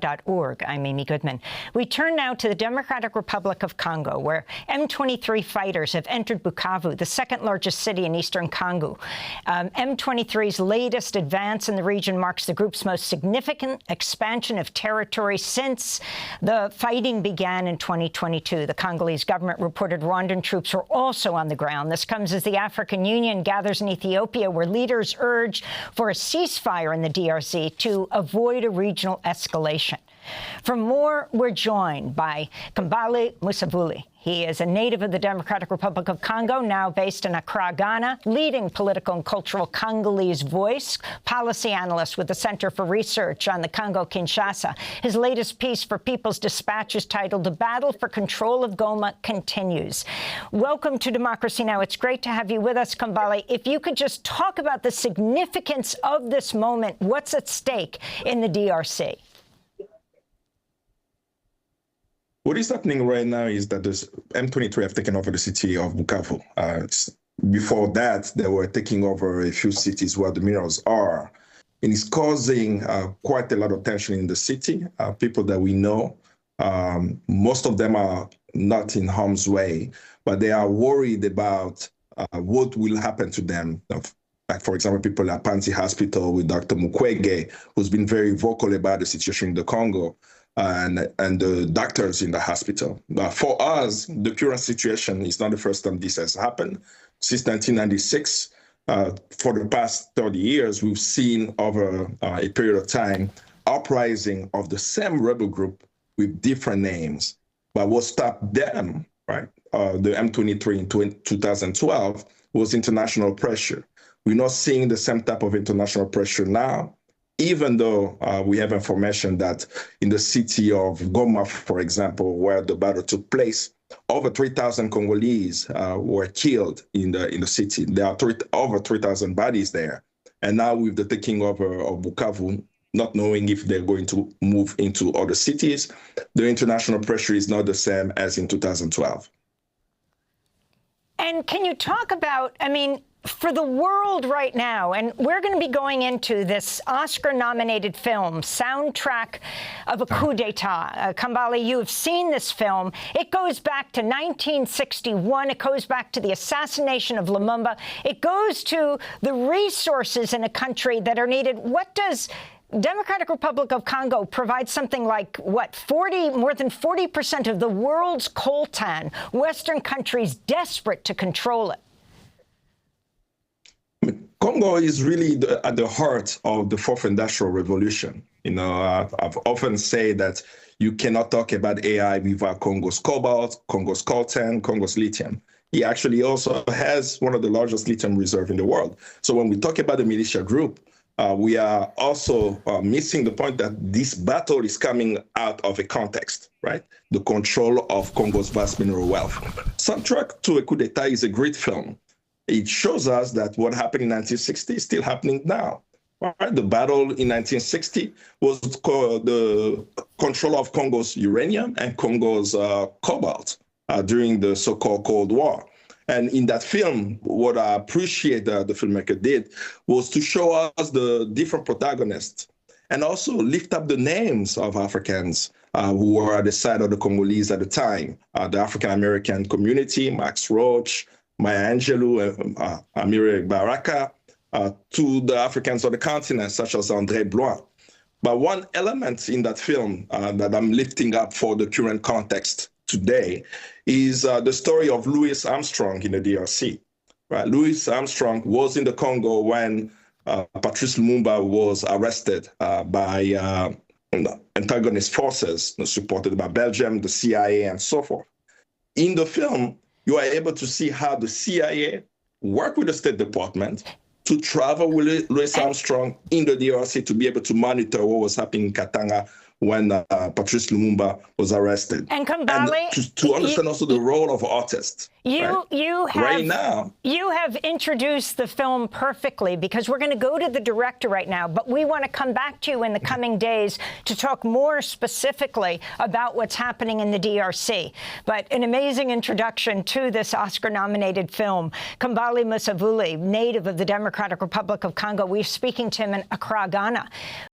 .org. I'm Amy Goodman. We turn now to the Democratic Republic of Congo, where M23 fighters have entered Bukavu, the second largest city in eastern Congo. M23's latest advance in the region marks the group's most significant expansion of territory since the fighting began in 2022. The Congolese government reported Rwandan troops were also on the ground. This comes as the African Union gathers in Ethiopia, where leaders urge for a ceasefire in the DRC to avoid a regional escalation. For more, we're joined by Kambale Musavuli. He is a native of the Democratic Republic of Congo, now based in Accra, Ghana, leading political and cultural Congolese voice, policy analyst with the Center for Research on the Congo-Kinshasa. His latest piece for People's Dispatch is titled "The Battle for Control of Goma Continues." Welcome to Democracy Now! It's great to have you with us, Kambale. If you could just talk about the significance of this moment, what's at stake in the DRC? What is happening right now is that the M23 have taken over the city of Bukavu. Before that, they were taking over a few cities where the minerals are. And it's causing quite a lot of tension in the city. People that we know, most of them are not in harm's way, but they are worried about what will happen to them. Like, for example, people at Panzi Hospital with Dr. Mukwege, who's been very vocal about the situation in the Congo. And the doctors in the hospital. But for us, the current situation is not the first time this has happened. Since 1996, for the past 30 years, we've seen over a period of time uprising of the same rebel group with different names. But what stopped them, right, the M23 in 2012, was international pressure. We're not seeing the same type of international pressure now, even though we have information that in the city of Goma, for example, where the battle took place, over 3,000 Congolese were killed in the city. There are over 3,000 bodies there. And now with the taking over of Bukavu, not knowing if they're going to move into other cities, the international pressure is not the same as in 2012. And can you talk about, I mean, for the world right now, and we're going to be going into this Oscar-nominated film, Soundtrack of a Coup d'etat. Kambale, you have seen this film. It goes back to 1961. It goes back to the assassination of Lumumba. It goes to the resources in a country that are needed. What does Democratic Republic of Congo provide? Something like, what, more than 40% of the world's coltan, Western countries desperate to control it. Congo is really at the heart of the fourth industrial revolution. You know, I've often said that you cannot talk about AI without Congo's cobalt, Congo's coltan, Congo's lithium. He actually also has one of the largest lithium reserves in the world. So when we talk about the militia group, we are also missing the point that this battle is coming out of a context, right? The control of Congo's vast mineral wealth. Soundtrack to a Coup d'etat is a great film. It shows us that what happened in 1960 is still happening now. Right? The battle in 1960 was the control of Congo's uranium and Congo's cobalt during the so-called Cold War. And in that film, what I appreciate the filmmaker did was to show us the different protagonists and also lift up the names of Africans who were at the side of the Congolese at the time. The African-American community, Max Roach, Maya Angelou, Amiri Baraka, to the Africans of the continent, such as André Blois. But one element in that film that I'm lifting up for the current context today is the story of Louis Armstrong in the DRC. Right? Louis Armstrong was in the Congo when Patrice Lumumba was arrested by antagonist forces supported by Belgium, the CIA, and so forth. In the film, you are able to see how the CIA worked with the State Department to travel with Louis Armstrong in the DRC to be able to monitor what was happening in Katanga when Patrice Lumumba was arrested. And Kambale, to understand also the role of artists. You have introduced the film perfectly, because we're going to go to the director right now, but we want to come back to you in the coming days to talk more specifically about what's happening in the DRC. But an amazing introduction to this Oscar-nominated film. Kambale Musavuli, native of the Democratic Republic of Congo, we're speaking to him in Accra, Ghana.